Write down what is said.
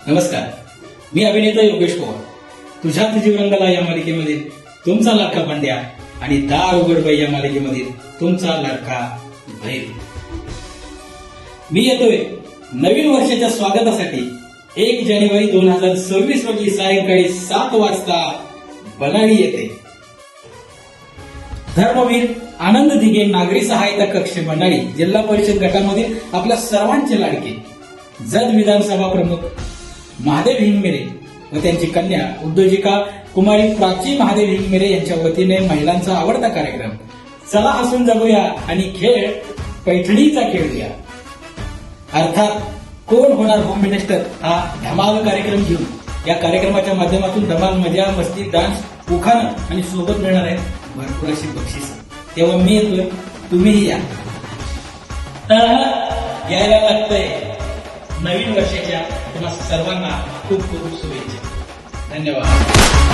नमस्कार, मी अभिनेता योगेश पवार. तुझ्यात जीव रंगला या मालिकेमध्ये तुमचा लाडका पांड्या आणि दार उघडबाई या मालिकेमध्ये तुमचा लाडका भैर. मी येतोय नवीन वर्षाच्या स्वागतासाठी 1 जानेवारी 2026 रोजी सायंकाळी 7 वाजता बनाडी येते. धर्मवीर आनंद दिघे नागरी सहायता कक्ष बनाडी जिल्हा परिषद गटामधील आपल्या सर्वांचे लाडके जत विधानसभा प्रमुख महादेव हिंगमिरे व त्यांची कन्या उद्योजिका कुमारी प्राची महादेव हिंगमिरे यांच्या वतीने महिलांचा आवडता कार्यक्रम चला हसून जगूया आणि खेळ पैठणीचा खेळ घ्या. अर्थात कोण होणार होम मिनिस्टर हा धमाल कार्यक्रम घेऊन या कार्यक्रमाच्या माध्यमातून धमाल मजा मस्ती डान्स उखाणं आणि सोबत मिळणार आहेत भरपूर अशी बक्षीस. तेव्हा मी येतोय, तुम्हीही या. यायला लागतंय. नवीन वर्षाच्या तुम्हा सर्वांना खूप खूप शुभेच्छा. धन्यवाद.